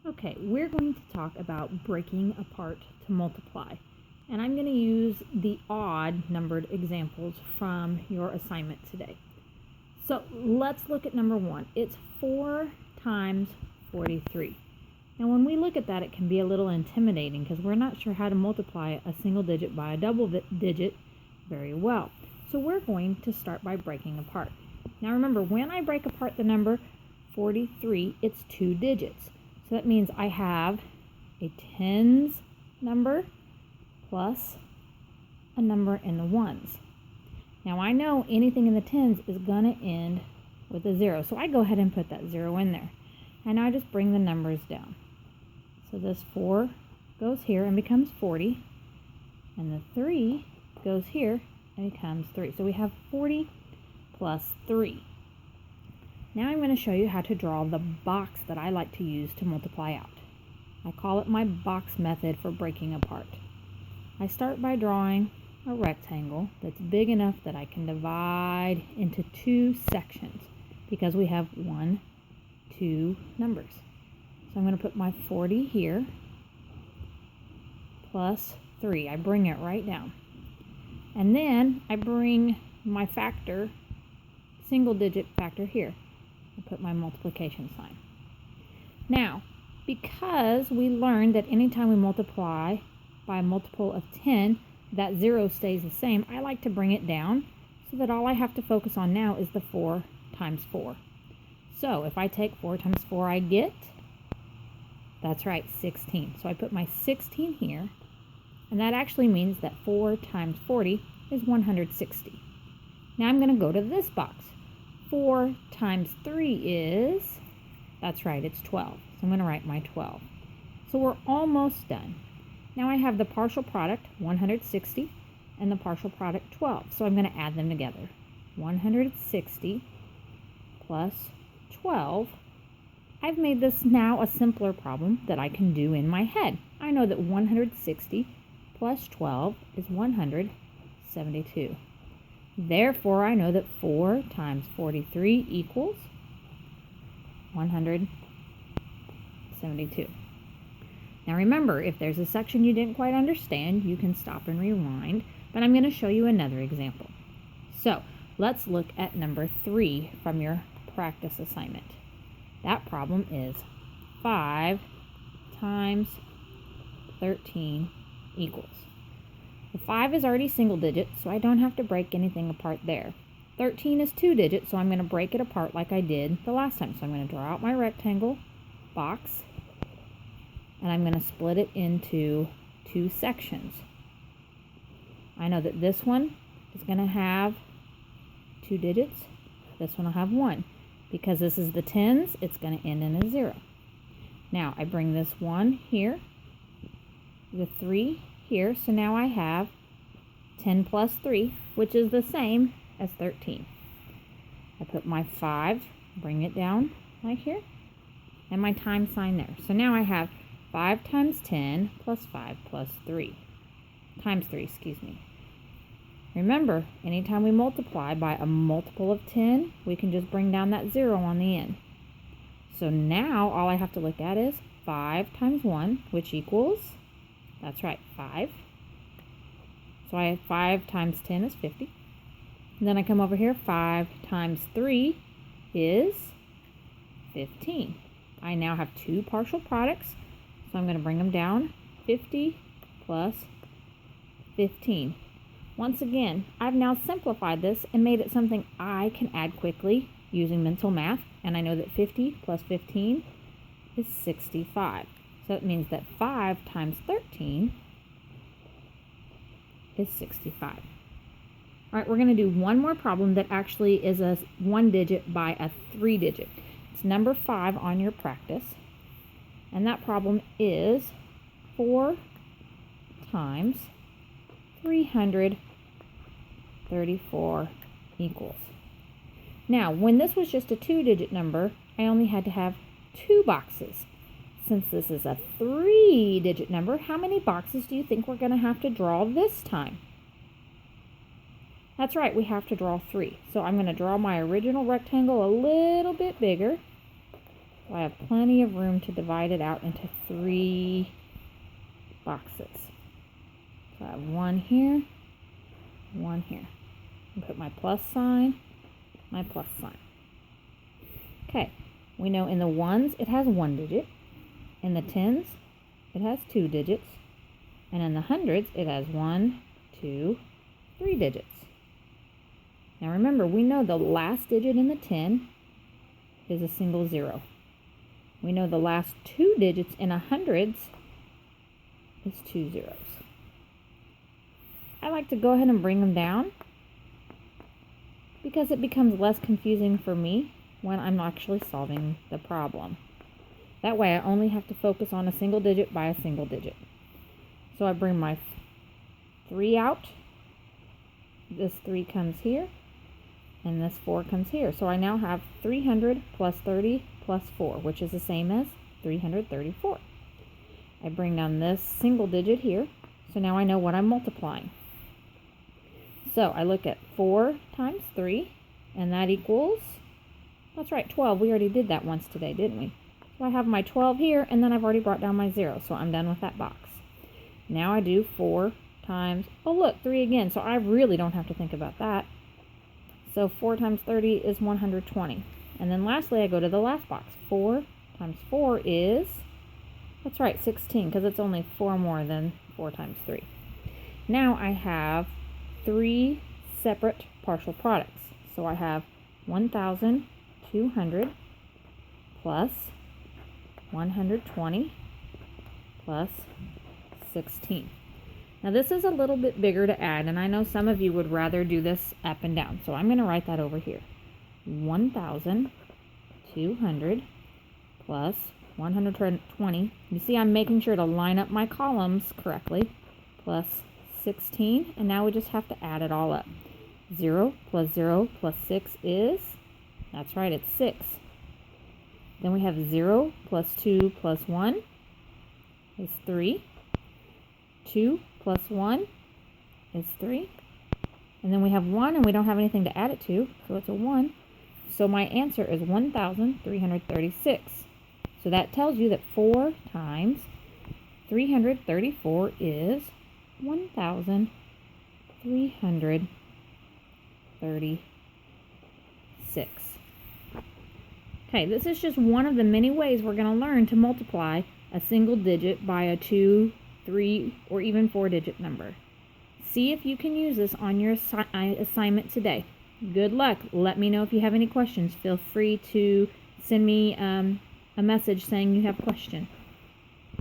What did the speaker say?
Okay, we're going to talk about breaking apart to multiply. And I'm going to use the odd numbered examples from your assignment today. So let's look at number 1. It's 4 times 43. Now when we look at that, it can be a little intimidating because we're not sure how to multiply a single digit by a double digit very well. So we're going to start by breaking apart. Now remember, when I break apart the number 43, it's 2 digits. So that means I have a tens number plus a number in the ones. Now I know anything in the tens is going to end with a 0, so I go ahead and put that 0 in there. And now I just bring the numbers down. So this 4 goes here and becomes 40, and the 3 goes here and becomes 3. So we have 40 plus 3. Now I'm going to show you how to draw the box that I like to use to multiply out. I call it my box method for breaking apart. I start by drawing a rectangle that's big enough that I can divide into 2 sections because we have 1, 2 numbers. So I'm going to put my 40 here plus 3. I bring it right down. And then I bring my factor, single digit factor here. I put my multiplication sign. Now, because we learned that anytime we multiply by a multiple of 10, that 0 stays the same, I like to bring it down so that all I have to focus on now is the 4 times 4. So if I take 4 times 4, I get, that's right, 16. So I put my 16 here, and that actually means that 4 times 40 is 160. Now I'm going to go to this box. 4 times 3 is, that's right, it's 12. So I'm going to write my 12. So we're almost done. Now I have the partial product, 160, and the partial product, 12. So I'm going to add them together. 160 plus 12. I've made this now a simpler problem that I can do in my head. I know that 160 plus 12 is 172. Therefore, I know that 4 times 43 equals 172. Now remember, if there's a section you didn't quite understand, you can stop and rewind, but I'm going to show you another example. So let's look at number 3 from your practice assignment. That problem is 5 times 13 equals. The 5 is already single digit, so I don't have to break anything apart there. 13 is 2 digits, so I'm going to break it apart like I did the last time. So I'm going to draw out my rectangle box, and I'm going to split it into 2 sections. I know that this one is going to have 2 digits. This one will have 1. Because this is the tens, it's going to end in a 0. Now I bring this 1 here, the 3 here, so now I have 10 plus 3, which is the same as 13. I put my 5, bring it down like here, and my times sign there. So now I have 5 times 10 plus 5 plus 3, times 3, excuse me. Remember, anytime we multiply by a multiple of 10, we can just bring down that 0 on the end. So now all I have to look at is 5 times 1, which equals, that's right, 5. So I have 5 times 10 is 50. And then I come over here, 5 times 3 is 15. I now have 2 partial products, so I'm going to bring them down. 50 plus 15. Once again, I've now simplified this and made it something I can add quickly using mental math, and I know that 50 plus 15 is 65. So that means that 5 times 13 is 65. All right, we're going to do one more problem that actually is a 1 digit by a 3 digit. It's number 5 on your practice, and that problem is 4 times 334 equals. Now, when this was just a 2-digit number, I only had to have 2 boxes. Since this is a 3-digit number, how many boxes do you think we're going to have to draw this time? That's right, we have to draw 3. So I'm going to draw my original rectangle a little bit bigger. So I have plenty of room to divide it out into 3 boxes. So I have 1 here, 1 here. And put my plus sign, my plus sign. Okay, we know in the ones it has 1 digit, in the tens it has 2 digits, and in the hundreds it has 1, 2, 3 digits. Now remember, we know the last digit in the 10 is a single 0. We know the last 2 digits in a hundreds is 2 zeros. I like to go ahead and bring them down because it becomes less confusing for me when I'm actually solving the problem. That way I only have to focus on a single digit by a single digit. So I bring my 3 out. This 3 comes here, and this 4 comes here. So I now have 300 plus 30 plus 4, which is the same as 334. I bring down this single digit here, so now I know what I'm multiplying. So I look at 4 times 3, and that equals, that's right, 12. We already did that once today, didn't we? So I have my 12 here, and then I've already brought down my 0, so I'm done with that box. Now I do 4 times, oh look, 3 again, so I really don't have to think about that. So 4 times 30 is 120. And then lastly, I go to the last box. 4 times 4 is, that's right, 16, because it's only 4 more than 4 times 3. Now I have 3 separate partial products. So I have 1,200 plus 120 plus 16. Now this is a little bit bigger to add, and I know some of you would rather do this up and down, so I'm going to write that over here. 1,200 plus 120. You see I'm making sure to line up my columns correctly, plus 16, and now we just have to add it all up. 0 plus 0 plus 6 is, that's right, it's 6. Then we have 0 plus 2 plus 1 is 3. 2 plus 1 is 3. And then we have 1, and we don't have anything to add it to, so it's a 1. So my answer is 1,336. So that tells you that 4 times 334 is 1,336. Okay, this is just one of the many ways we're going to learn to multiply a single digit by a 2, 3, or even 4-digit number. See if you can use this on your assignment today. Good luck. Let me know if you have any questions. Feel free to send me a message saying you have a question.